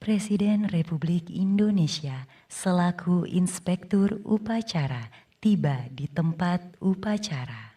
Presiden Republik Indonesia selaku Inspektur Upacara tiba di tempat upacara.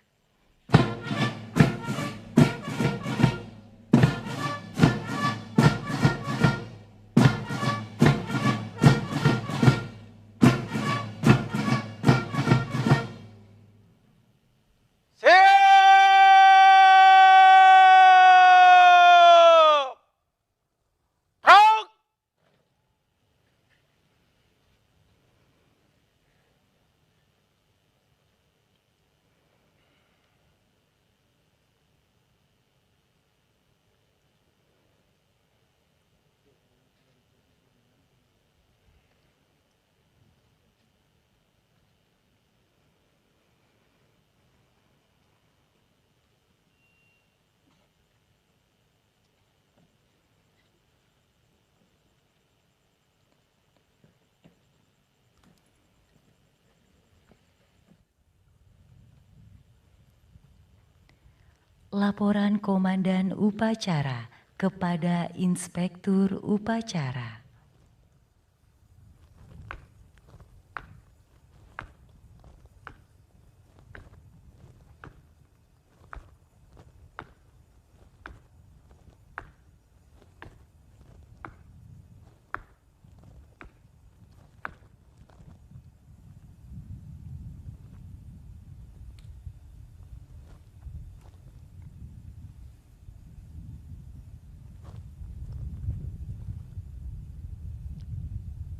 Laporan Komandan Upacara kepada Inspektur Upacara.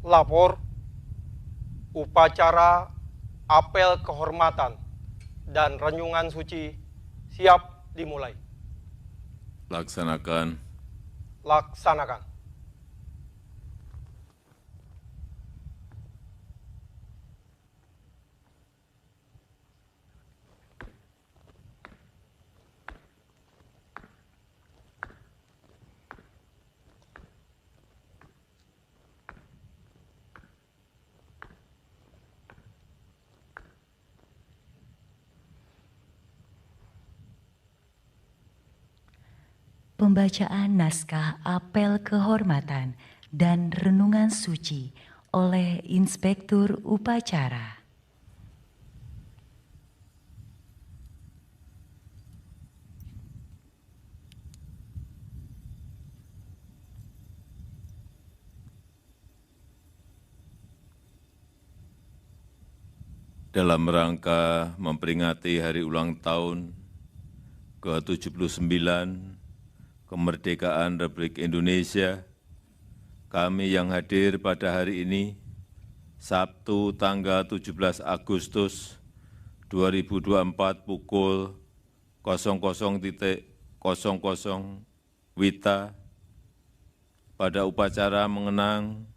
Lapor upacara apel kehormatan dan renungan suci siap dimulai. Laksanakan. Laksanakan. Pembacaan naskah apel kehormatan dan renungan suci oleh Inspektur Upacara. Dalam rangka memperingati hari ulang tahun ke-79 kemerdekaan Republik Indonesia, kami yang hadir pada hari ini, Sabtu tanggal 17 Agustus 2024 pukul 00.00 WITA, pada upacara mengenang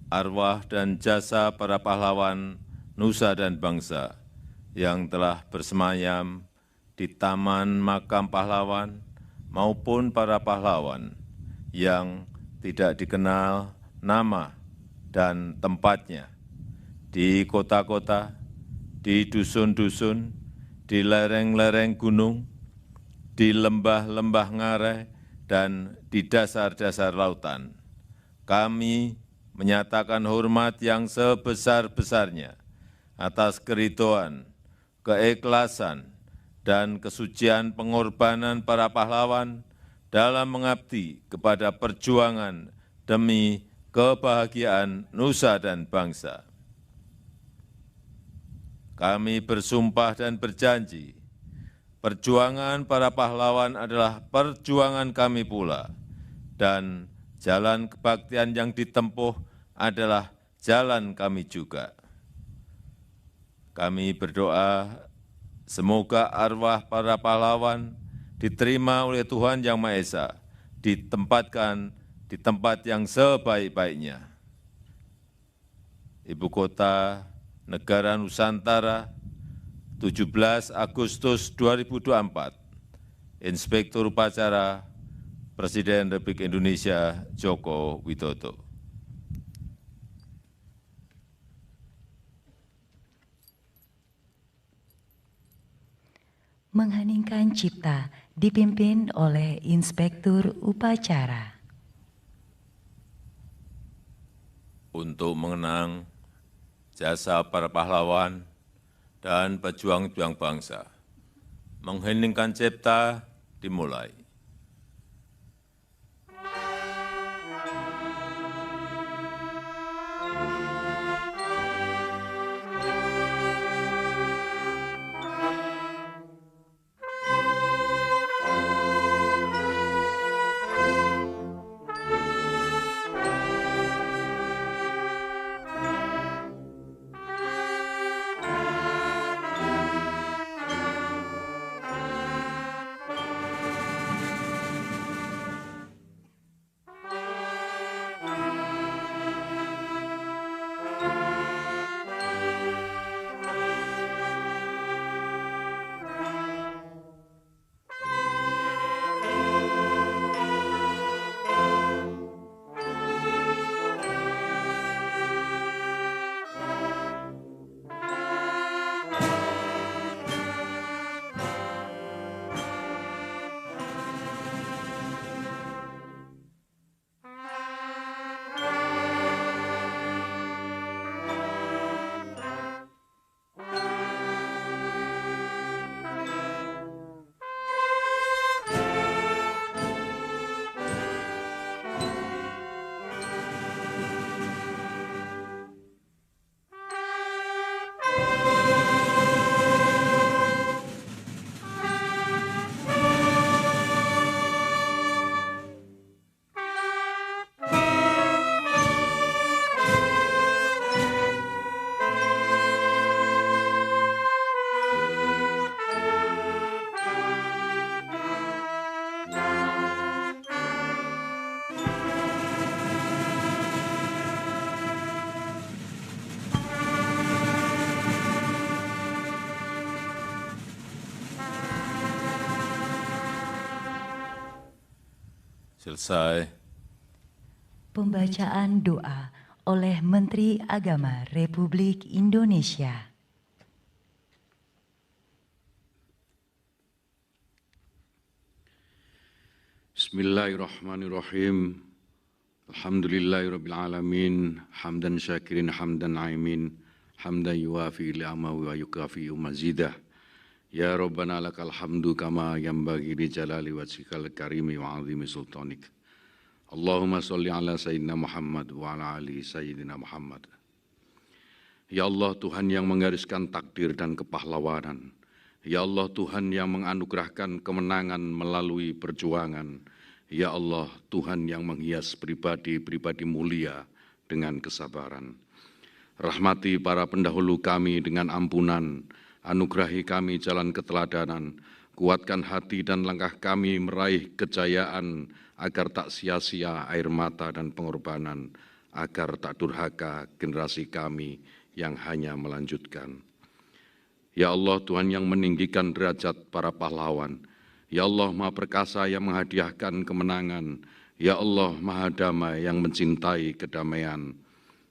arwah dan jasa para pahlawan nusa dan bangsa yang telah bersemayam di Taman Makam Pahlawan maupun para pahlawan yang tidak dikenal nama dan tempatnya di kota-kota, di dusun-dusun, di lereng-lereng gunung, di lembah-lembah ngarai, dan di dasar-dasar lautan. Kami menyatakan hormat yang sebesar-besarnya atas keridhaan, keikhlasan, dan kesucian pengorbanan para pahlawan dalam mengabdi kepada perjuangan demi kebahagiaan nusa dan bangsa. Kami bersumpah dan berjanji, perjuangan para pahlawan adalah perjuangan kami pula, dan jalan kebaktian yang ditempuh adalah jalan kami juga. Kami berdoa semoga arwah para pahlawan diterima oleh Tuhan Yang Maha Esa, ditempatkan di tempat yang sebaik-baiknya. Ibu Kota Negara Nusantara, 17 Agustus 2024, Inspektur Upacara Presiden Republik Indonesia Joko Widodo. Mengheningkan cipta dipimpin oleh Inspektur Upacara. untuk mengenang jasa para pahlawan dan pejuang-pejuang bangsa. Mengheningkan cipta dimulai. Selesai. Pembacaan doa oleh Menteri Agama Republik Indonesia. Bismillahirrahmanirrahim. Alhamdulillahirrabbilalamin. Hamdan syakirin, hamdan naimin. Hamdan yuafi li'amawi wa yukafi mazidah. Ya Rabbana lakal hamdu kama yanbaghi li jalali wajhikal karimi wa azimi sultanik. Allahumma sholli ala Sayyidina Muhammad wa ala ali Sayyidina Muhammad. Ya Allah, Tuhan yang menggariskan takdir dan kepahlawanan. Ya Allah, Tuhan yang menganugerahkan kemenangan melalui perjuangan. Ya Allah, Tuhan yang menghias pribadi-pribadi mulia dengan kesabaran. Rahmati para pendahulu kami dengan ampunan, anugerahi kami jalan keteladanan, kuatkan hati dan langkah kami meraih kejayaan, agar tak sia-sia air mata dan pengorbanan, agar tak durhaka generasi kami yang hanya melanjutkan. Ya Allah, Tuhan yang meninggikan derajat para pahlawan. Ya Allah, Maha Perkasa yang menghadiahkan kemenangan. Ya Allah, Maha Damai yang mencintai kedamaian.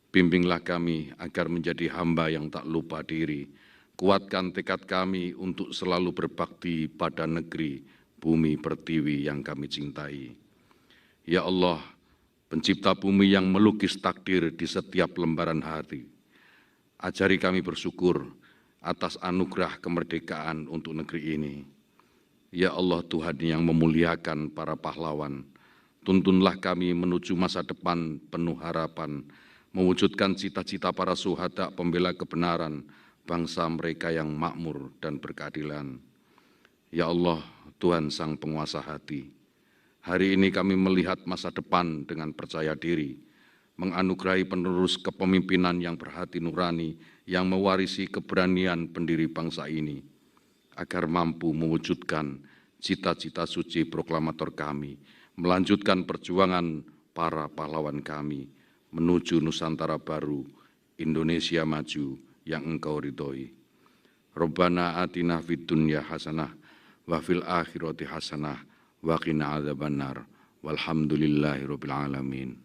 Bimbinglah kami agar menjadi hamba yang tak lupa diri. Kuatkan tekad kami untuk selalu berbakti pada negeri, bumi pertiwi yang kami cintai. Ya Allah, pencipta bumi yang melukis takdir di setiap lembaran hati. Ajari kami bersyukur atas anugerah kemerdekaan untuk negeri ini. Ya Allah, Tuhan yang memuliakan para pahlawan, tuntunlah kami menuju masa depan penuh harapan, mewujudkan cita-cita para syuhada pembela kebenaran, bangsa mereka yang makmur dan berkeadilan. Ya Allah, Tuhan Sang Penguasa hati, hari ini kami melihat masa depan dengan percaya diri, menganugerahi penerus kepemimpinan yang berhati nurani, yang mewarisi keberanian pendiri bangsa ini, agar mampu mewujudkan cita-cita suci proklamator kami, melanjutkan perjuangan para pahlawan kami, menuju Nusantara baru, Indonesia maju, yang Engkau ridhoi. Rabbana atina fid dunya hasanah wa fil akhirati hasanah wa qina adzabannar. Walhamdulillahirabbil alamin.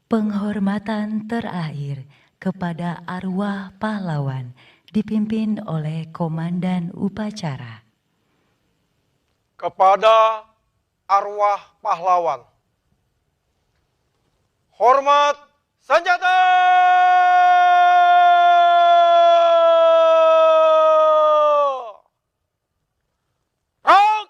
Penghormatan terakhir kepada arwah pahlawan dipimpin oleh Komandan Upacara. Kepada arwah pahlawan Hormat senjata! Rak!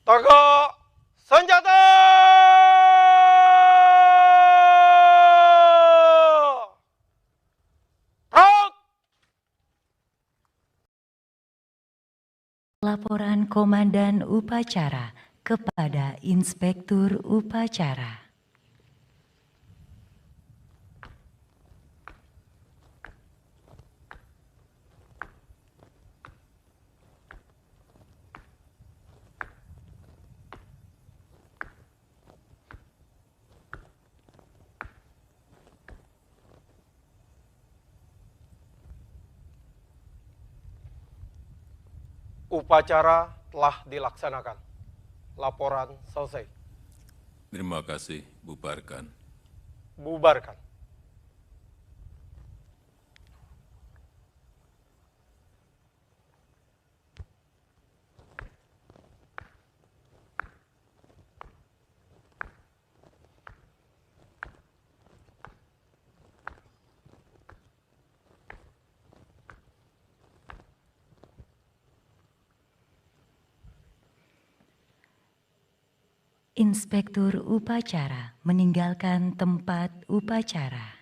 Tegak senjata! Rak! Laporan Komandan Upacara kepada Inspektur Upacara. Upacara telah dilaksanakan. Laporan selesai. Terima kasih, bubarkan. Bubarkan. Inspektur Upacara meninggalkan tempat upacara.